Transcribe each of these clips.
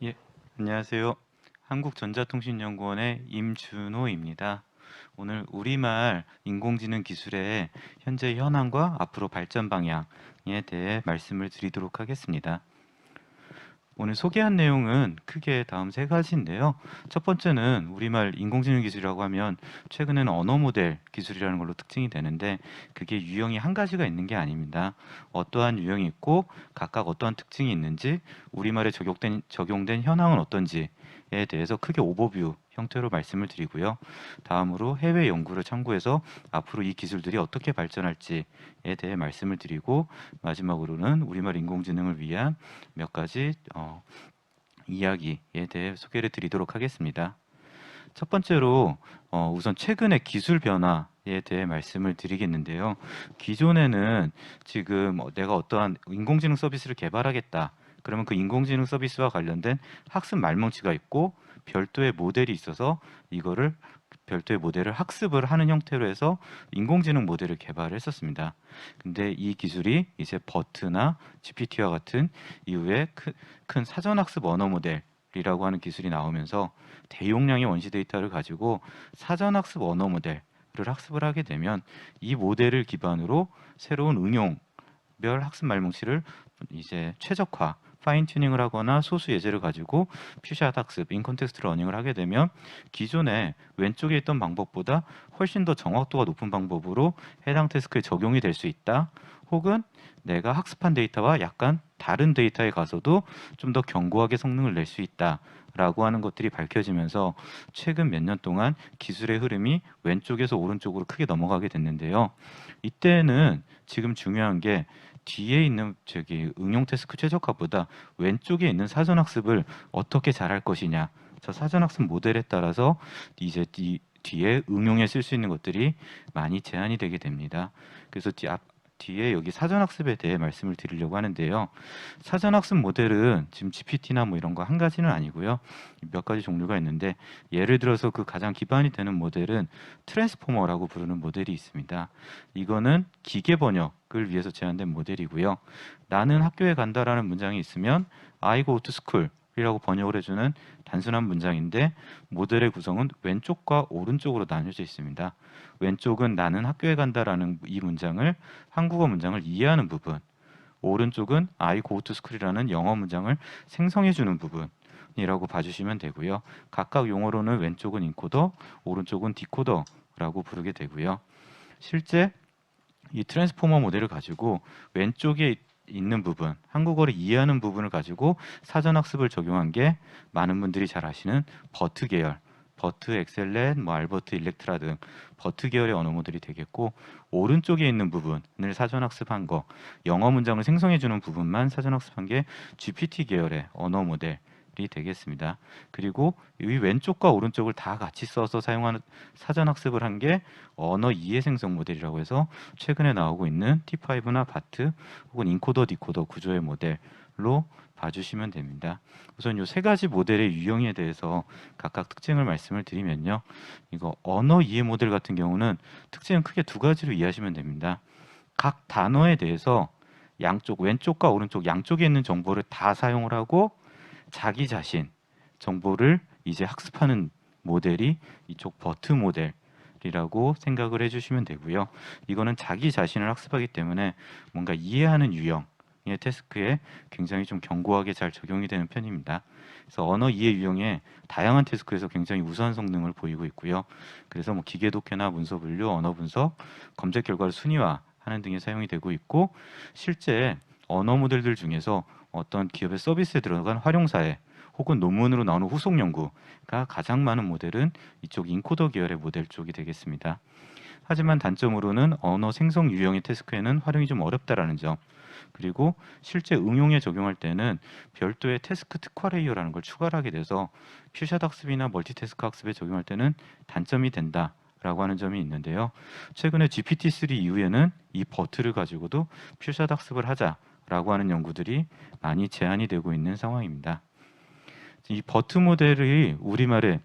예, 안녕하세요. 한국전자통신연구원의 임준호입니다. 오늘 우리말 인공지능 기술의 현재 현황과 앞으로 발전 방향에 대해 말씀을 드리도록 하겠습니다. 오늘 소개한 내용은 크게 다음 세 가지인데요. 첫 번째는 우리말 인공지능 기술이라고 하면 최근에는 언어 모델 기술이라는 걸로 특징이 되는데 그게 유형이 한 가지가 있는 게 아닙니다. 어떠한 유형이 있고 각각 어떠한 특징이 있는지 우리말에 적용된 현황은 어떤지에 대해서 크게 오버뷰 형태로 말씀을 드리고요. 다음으로 해외 연구를 참고해서 앞으로 이 기술들이 어떻게 발전할지에 대해 말씀을 드리고 마지막으로는 우리말 인공지능을 위한 몇 가지 이야기에 대해 소개를 드리도록 하겠습니다. 첫 번째로 우선 최근의 기술 변화에 대해 말씀을 드리겠는데요. 기존에는 지금 내가 어떠한 인공지능 서비스를 개발하겠다. 그러면 그 인공지능 서비스와 관련된 학습 말뭉치가 있고 별도의 모델이 있어서 이거를 별도의 모델을 학습을 하는 형태로 해서 인공지능 모델을 개발을 했었습니다. 근데 이 기술이 이제 버트나 GPT와 같은 이후에 큰 사전학습 언어 모델이라고 하는 기술이 나오면서 대용량의 원시 데이터를 가지고 사전학습 언어 모델을 학습을 하게 되면 이 모델을 기반으로 새로운 응용별 학습 말뭉치를 이제 최적화 파인 튜닝을 하거나 소수 예제를 가지고 퓨샷 학습, 인컨텍스트 러닝을 하게 되면 기존에 왼쪽에 있던 방법보다 훨씬 더 정확도가 높은 방법으로 해당 태스크에 적용이 될 수 있다. 혹은 내가 학습한 데이터와 약간 다른 데이터에 가서도 좀 더 견고하게 성능을 낼 수 있다. 라고 하는 것들이 밝혀지면서 최근 몇 년 동안 기술의 흐름이 왼쪽에서 오른쪽으로 크게 넘어가게 됐는데요. 이때는 지금 중요한 게 뒤에 있는 응용 태스크 최적화보다 왼쪽에 있는 사전학습을 어떻게 잘할 것이냐. 저 사전학습 모델에 따라서 이제 뒤에 응용에 쓸 수 있는 것들이 많이 제한이 되게 됩니다. 그래서 뒤에 여기 사전학습에 대해 말씀을 드리려고 하는데요. 사전학습 모델은 지금 GPT나 뭐 이런 거 한 가지는 아니고요. 몇 가지 종류가 있는데 예를 들어서 그 가장 기반이 되는 모델은 트랜스포머라고 부르는 모델이 있습니다. 이거는 기계 번역을 위해서 제한된 모델이고요. 나는 학교에 간다라는 문장이 있으면 I go to school 이라고 번역을 해주는 단순한 문장인데 모델의 구성은 왼쪽과 오른쪽으로 나뉘어져 있습니다. 왼쪽은 나는 학교에 간다라는 이 문장을 한국어 문장을 이해하는 부분, 오른쪽은 I go to school이라는 영어 문장을 생성해주는 부분이라고 봐주시면 되고요. 각각 용어로는 왼쪽은 인코더, 오른쪽은 디코더라고 부르게 되고요. 실제 이 트랜스포머 모델을 가지고 왼쪽에 있는 부분, 한국어를 이해하는 부분을 가지고 사전학습을 적용한 게 많은 분들이 잘 아시는 버트 계열, 버트, 엑셀렛, 뭐 알버트, 일렉트라 등 버트 계열의 언어 모델이 되겠고 오른쪽에 있는 부분을 사전학습한 거, 영어 문장을 생성해주는 부분만 사전학습한 게 GPT 계열의 언어 모델 이 되겠습니다. 그리고 이 왼쪽과 오른쪽을 다 같이 써서 사용하는 사전 학습을 한 게 언어 이해 생성 모델이라고 해서 최근에 나오고 있는 T5나 바트 혹은 인코더 디코더 구조의 모델로 봐주시면 됩니다. 우선 이 세 가지 모델의 유형에 대해서 각각 특징을 말씀을 드리면요. 이거 언어 이해 모델 같은 경우는 특징은 크게 두 가지로 이해하시면 됩니다. 각 단어에 대해서 양쪽 왼쪽과 오른쪽 양쪽에 있는 정보를 다 사용을 하고 자기 자신 정보를 이제 학습하는 모델이 이쪽 버트 모델이라고 생각을 해주시면 되고요. 이거는 자기 자신을 학습하기 때문에 뭔가 이해하는 유형의 태스크에 굉장히 좀 견고하게 잘 적용이 되는 편입니다. 그래서 언어 이해 유형의 다양한 태스크에서 굉장히 우수한 성능을 보이고 있고요. 그래서 뭐 기계 독해나 문서 분류, 언어 분석, 검색 결과를 순위화하는 등에 사용이 되고 있고 실제 언어 모델들 중에서 어떤 기업의 서비스에 들어간 활용사에 혹은 논문으로 나오는 후속 연구가 가장 많은 모델은 이쪽 인코더 계열의 모델 쪽이 되겠습니다. 하지만 단점으로는 언어 생성 유형의 태스크에는 활용이 좀 어렵다라는 점. 그리고 실제 응용에 적용할 때는 별도의 태스크 특화 레이어라는 걸 추가를 하게 돼서 퓨샷 학습이나 멀티태스크 학습에 적용할 때는 단점이 된다라고 하는 점이 있는데요. 최근에 GPT-3 이후에는 이 버트를 가지고도 퓨샷 학습을 하자라고 하는 연구들이 많이 제안이 되고 있는 상황입니다. 이 버트 모델이 우리말에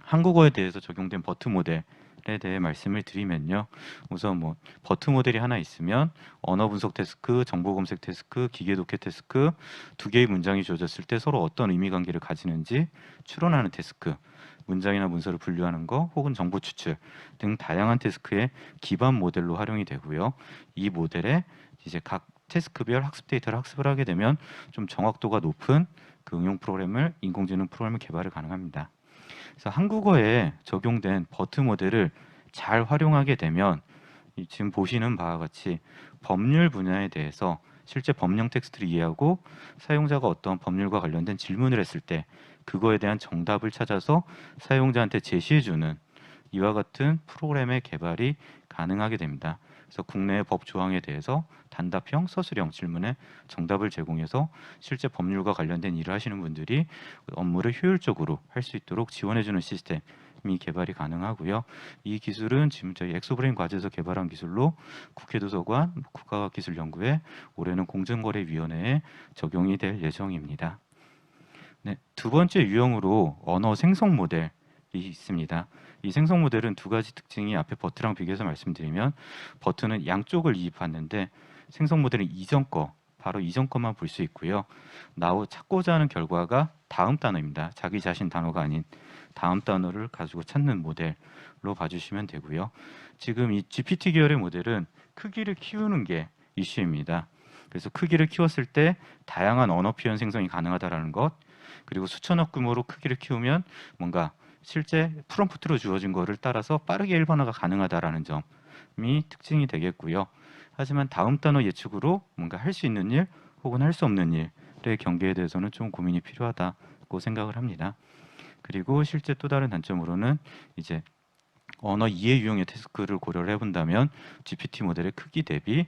한국어에 대해서 적용된 버트 모델 대해 말씀을 드리면요. 우선 뭐 버트 모델이 하나 있으면 언어 분석 태스크, 정보 검색 태스크, 기계 독해 태스크 두 개의 문장이 주어졌을 때 서로 어떤 의미 관계를 가지는지 추론하는 태스크, 문장이나 문서를 분류하는 거 혹은 정보 추출 등 다양한 태스크의 기반 모델로 활용이 되고요. 이 모델에 이제 각 태스크별 학습 데이터를 학습을 하게 되면 좀 정확도가 높은 그 응용 프로그램을 인공지능 프로그램을 개발을 가능합니다. 그래서 한국어에 적용된 버트 모델을 잘 활용하게 되면 지금 보시는 바와 같이 법률 분야에 대해서 실제 법령 텍스트를 이해하고 사용자가 어떤 법률과 관련된 질문을 했을 때 그거에 대한 정답을 찾아서 사용자한테 제시해주는 이와 같은 프로그램의 개발이 가능하게 됩니다. 그래서 국내의 법 조항에 대해서 단답형, 서술형 질문에 정답을 제공해서 실제 법률과 관련된 일을 하시는 분들이 업무를 효율적으로 할 수 있도록 지원해주는 시스템이 개발이 가능하고요. 이 기술은 지금 저희 엑소브레인 과제에서 개발한 기술로 국회도서관, 국가과학기술연구회, 올해는 공정거래위원회에 적용이 될 예정입니다. 네, 두 번째 유형으로 언어 생성 모델이 있습니다. 이 생성 모델은 두 가지 특징이 앞에 버트랑 비교해서 말씀드리면 버트는 양쪽을 이입하는데 생성 모델은 이전 거, 바로 이전 것만 볼 수 있고요. 찾고자 하는 결과가 다음 단어입니다. 자기 자신 단어가 아닌 다음 단어를 가지고 찾는 모델로 봐주시면 되고요. 지금 이 GPT 계열의 모델은 크기를 키우는 게 이슈입니다. 그래서 크기를 키웠을 때 다양한 언어 표현 생성이 가능하다는 것, 그리고 수천억 규모로 크기를 키우면 뭔가 실제 프롬프트로 주어진 거를 따라서 빠르게 일반화가 가능하다라는 점이 특징이 되겠고요. 하지만 다음 단어 예측으로 뭔가 할 수 있는 일 혹은 할 수 없는 일의 경계에 대해서는 좀 고민이 필요하다고 생각을 합니다. 그리고 실제 또 다른 단점으로는 이제 언어 이해 유형의 태스크를 고려를 해본다면 GPT 모델의 크기 대비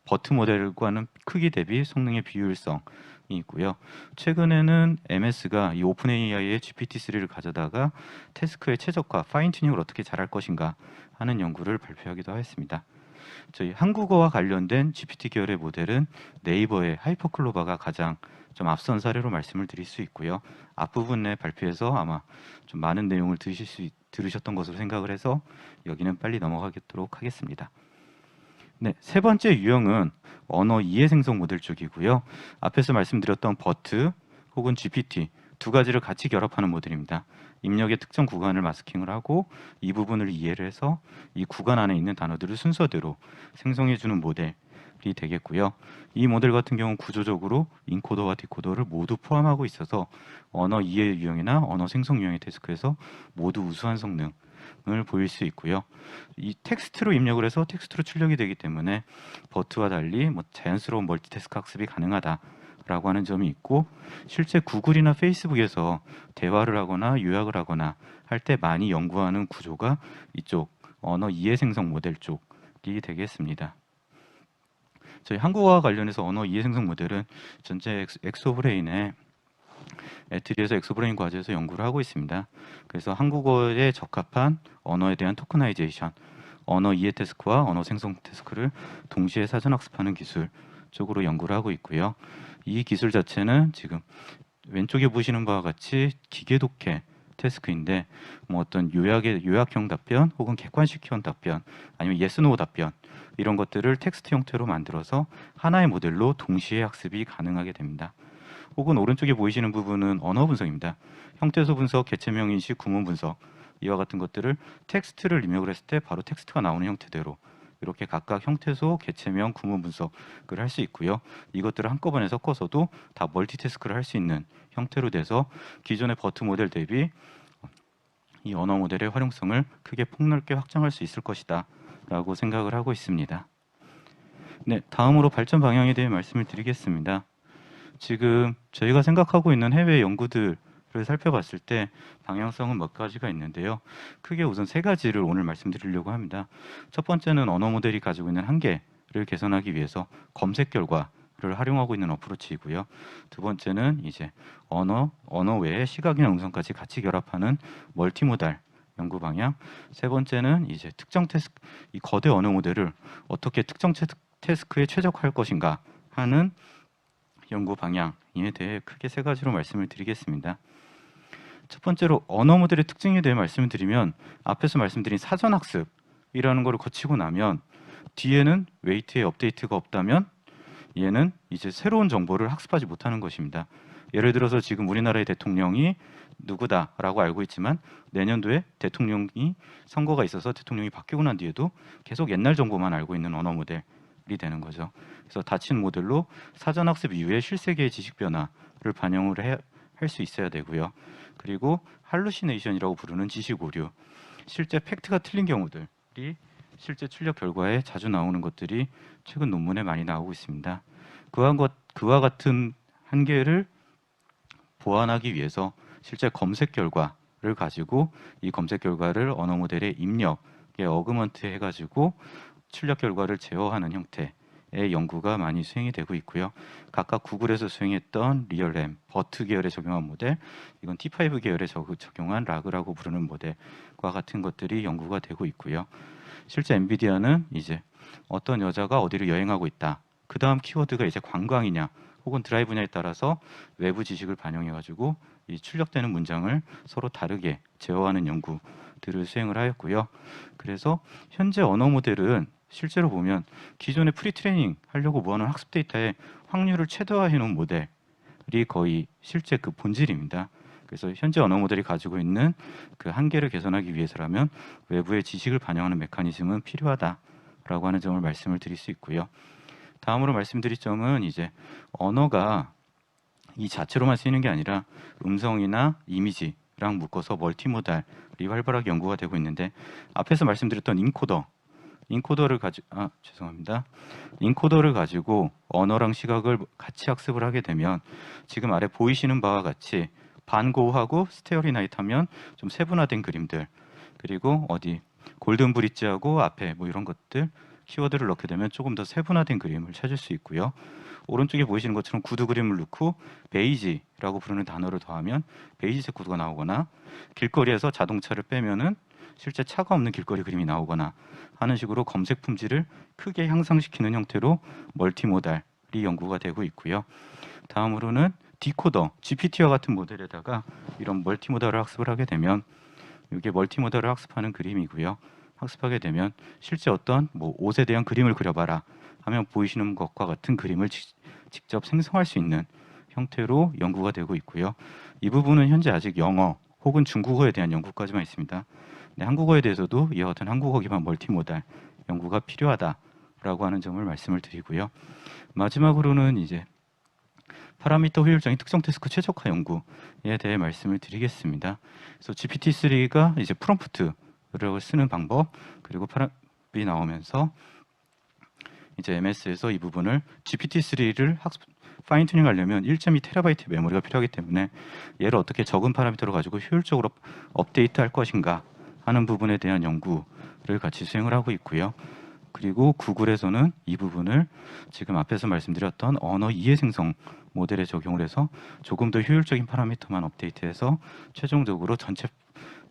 버트 모델과는 크기 대비 성능의 비효율성이 있고요. 최근에는 MS가 이 오픈 AI의 GPT-3를 가져다가 태스크의 최적화, 파인 튜닝을 어떻게 잘할 것인가 하는 연구를 발표하기도 했습니다. 저희 한국어와 관련된 GPT 계열의 모델은 네이버의 하이퍼클로바가 가장 좀 앞선 사례로 말씀을 드릴 수 있고요. 앞부분의 발표에서 아마 좀 많은 내용을 들으셨던 것으로 생각을 해서 여기는 빨리 넘어가도록 하겠습니다. 네, 세 번째 유형은 언어 이해 생성 모델 쪽이고요. 앞에서 말씀드렸던 버트 혹은 GPT 두 가지를 같이 결합하는 모델입니다. 입력의 특정 구간을 마스킹을 하고 이 부분을 이해를 해서 이 구간 안에 있는 단어들을 순서대로 생성해주는 모델이 되겠고요. 이 모델 같은 경우는 구조적으로 인코더와 디코더를 모두 포함하고 있어서 언어 이해 유형이나 언어 생성 유형의 태스크에서 모두 우수한 성능 을 보일 수 있고요. 이 텍스트로 입력을 해서 텍스트로 출력이 되기 때문에 버트와 달리 자연스러운 멀티태스크 학습이 가능하다라고 하는 점이 있고 실제 구글이나 페이스북에서 대화를 하거나 요약을 하거나 할 때 많이 연구하는 구조가 이쪽 언어 이해 생성 모델 쪽이 되겠습니다. 저희 한국어와 관련해서 언어 이해 생성 모델은 전체 엑소브레인의 애트리에서 엑소브레인 과제에서 연구를 하고 있습니다. 그래서 한국어에 적합한 언어에 대한 토커나이제이션, 언어 이해 태스크와 언어 생성 태스크를 동시에 사전 학습하는 기술 쪽으로 연구를 하고 있고요. 이 기술 자체는 지금 왼쪽에 보시는 바와 같이 기계 독해 태스크인데 어떤 요약형 답변 혹은 객관식형 답변 아니면 yes, no 답변 이런 것들을 텍스트 형태로 만들어서 하나의 모델로 동시에 학습이 가능하게 됩니다. 혹은 오른쪽에 보이시는 부분은 언어 분석입니다. 형태소 분석, 개체명 인식, 구문 분석 이와 같은 것들을 텍스트를 입력을 했을 때 바로 텍스트가 나오는 형태대로 이렇게 각각 형태소, 개체명, 구문 분석을 할 수 있고요. 이것들을 한꺼번에 섞어서도 다 멀티태스크를 할 수 있는 형태로 돼서 기존의 버트 모델 대비 이 언어 모델의 활용성을 크게 폭넓게 확장할 수 있을 것이다 라고 생각을 하고 있습니다. 네, 다음으로 발전 방향에 대해 말씀을 드리겠습니다. 지금 저희가 생각하고 있는 해외 연구들을 살펴봤을 때 방향성은 몇 가지가 있는데요. 크게 우선 세 가지를 오늘 말씀드리려고 합니다. 첫 번째는 언어 모델이 가지고 있는 한계를 개선하기 위해서 검색 결과를 활용하고 있는 어프로치이고요. 두 번째는 이제 언어 외에 시각이나 음성까지 같이 결합하는 멀티모달 연구 방향. 세 번째는 이제 특정 태스크, 이 거대 언어 모델을 어떻게 특정 태스크에 최적화할 것인가 하는 연구 방향에 대해 크게 세 가지로 말씀을 드리겠습니다. 첫 번째로 언어 모델의 특징에 대해 말씀을 드리면 앞에서 말씀드린 사전 학습이라는 것을 거치고 나면 뒤에는 웨이트의 업데이트가 없다면 얘는 이제 새로운 정보를 학습하지 못하는 것입니다. 예를 들어서 지금 우리나라의 대통령이 누구다라고 알고 있지만 내년도에 대통령이 선거가 있어서 대통령이 바뀌고 난 뒤에도 계속 옛날 정보만 알고 있는 언어 모델이 되는 거죠. 그래서 닫힌 모델로 사전 학습 이후에 실세계의 지식 변화를 반영을 할 수 있어야 되고요. 그리고 할루시네이션이라고 부르는 지식 오류, 실제 팩트가 틀린 경우들이 실제 출력 결과에 자주 나오는 것들이 최근 논문에 많이 나오고 있습니다. 그와 같은 한계를 보완하기 위해서 실제 검색 결과를 가지고 이 검색 결과를 언어 모델의 입력에 어그먼트 해가지고 출력 결과를 제어하는 형태의 연구가 많이 수행이 되고 있고요. 각각 구글에서 수행했던 리얼램, 버트 계열에 적용한 모델, 이건 T5 계열에 적용한 라그라고 부르는 모델과 같은 것들이 연구가 되고 있고요. 실제 엔비디아는 이제 어떤 여자가 어디를 여행하고 있다. 그 다음 키워드가 이제 관광이냐 혹은 드라이브냐에 따라서 외부 지식을 반영해가지고 이 출력되는 문장을 서로 다르게 제어하는 연구들을 수행을 하였고요. 그래서 현재 언어 모델은 실제로 보면 기존의 프리트레이닝 하려고 모아놓은 학습 데이터의 확률을 최대화해 놓은 모델이 거의 실제 그 본질입니다. 그래서 현재 언어 모델이 가지고 있는 그 한계를 개선하기 위해서라면 외부의 지식을 반영하는 메커니즘은 필요하다라고 하는 점을 말씀을 드릴 수 있고요. 다음으로 말씀드릴 점은 이제 언어가 이 자체로만 쓰이는 게 아니라 음성이나 이미지랑 묶어서 멀티모달이 활발하게 연구가 되고 있는데 앞에서 말씀드렸던 인코더를 가지고 언어랑 시각을 같이 학습을 하게 되면 지금 아래 보이시는 바와 같이 반고하고 스테어리 나이트 하면 좀 세분화된 그림들, 그리고 어디 골든 브릿지하고 앞에 뭐 이런 것들 키워드를 넣게 되면 조금 더 세분화된 그림을 찾을 수 있고요. 오른쪽에 보이시는 것처럼 구두 그림을 넣고 베이지라고 부르는 단어를 더하면 베이지색 구두가 나오거나 길거리에서 자동차를 빼면은 실제 차가 없는 길거리 그림이 나오거나 하는 식으로 검색 품질을 크게 향상시키는 형태로 멀티모달이 연구가 되고 있고요. 다음으로는 디코더, GPT와 같은 모델에다가 이런 멀티모달을 학습을 하게 되면 이게 멀티모달을 학습하는 그림이고요. 학습하게 되면 실제 어떤 뭐 옷에 대한 그림을 그려봐라 하면 보이시는 것과 같은 그림을 직접 생성할 수 있는 형태로 연구가 되고 있고요. 이 부분은 현재 아직 영어 혹은 중국어에 대한 연구까지만 있습니다. 네, 한국어에 대해서도 이와 같은 한국어 기반 멀티모달 연구가 필요하다라고 하는 점을 말씀을 드리고요. 마지막으로는 이제 파라미터 효율적인 특정 태스크 최적화 연구에 대해 말씀을 드리겠습니다. 그래서 GPT-3가 이제 프롬프트를 쓰는 방법, 그리고 파라비 나오면서 이제 MS에서 이 부분을 GPT-3를 파인 튜닝 하려면 1.2 테라바이트 메모리가 필요하기 때문에 얘를 어떻게 적은 파라미터를 가지고 효율적으로 업데이트 할 것인가 하는 부분에 대한 연구를 같이 수행을 하고 있고요. 그리고 구글에서는 이 부분을 지금 앞에서 말씀드렸던 언어 이해 생성 모델에 적용을 해서 조금 더 효율적인 파라미터만 업데이트해서 최종적으로 전체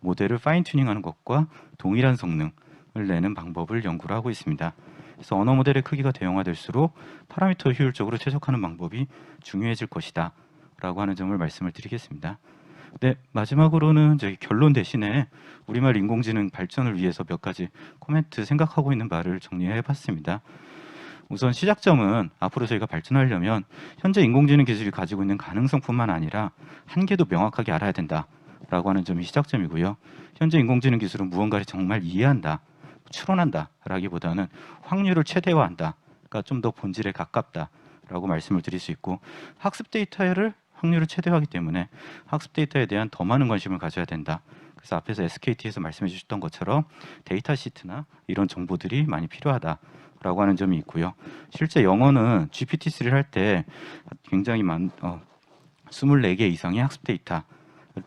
모델을 파인 튜닝하는 것과 동일한 성능을 내는 방법을 연구를 하고 있습니다. 그래서 언어 모델의 크기가 대형화될수록 파라미터 효율적으로 최적화하는 방법이 중요해질 것이다 라고 하는 점을 말씀을 드리겠습니다. 네, 마지막으로는 저희 결론 대신에 우리말 인공지능 발전을 위해서 몇 가지 코멘트 생각하고 있는 바를 정리해 봤습니다. 우선 시작점은 앞으로 저희가 발전하려면 현재 인공지능 기술이 가지고 있는 가능성뿐만 아니라 한계도 명확하게 알아야 된다라고 하는 점이 시작점이고요. 현재 인공지능 기술은 무언가를 정말 이해한다, 추론한다라기보다는 확률을 최대화한다가 좀 더 본질에 가깝다라고 말씀을 드릴 수 있고, 학습 데이터를 확률을 최대화하기 때문에 학습 데이터에 대한 더 많은 관심을 가져야 된다. 그래서 앞에서 SKT에서 말씀해 주셨던 것처럼 데이터 시트나 이런 정보들이 많이 필요하다라고 하는 점이 있고요. 실제 영어는 GPT-3를 할 때 굉장히 24개 이상의 학습 데이터,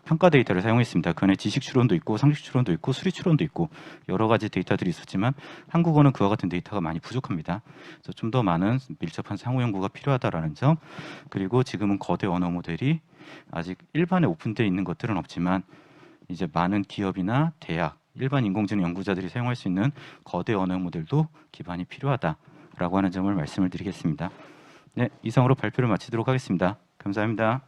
평가 데이터를 사용했습니다. 그 안에 지식 추론도 있고 상식 추론도 있고 수리 추론도 있고 여러 가지 데이터들이 있었지만 한국어는 그와 같은 데이터가 많이 부족합니다. 그래서 좀 더 많은 밀접한 상호 연구가 필요하다라는 점, 그리고 지금은 거대 언어 모델이 아직 일반에 오픈되어 있는 것들은 없지만 이제 많은 기업이나 대학, 일반 인공지능 연구자들이 사용할 수 있는 거대 언어 모델도 기반이 필요하다라고 하는 점을 말씀을 드리겠습니다. 네, 이상으로 발표를 마치도록 하겠습니다. 감사합니다.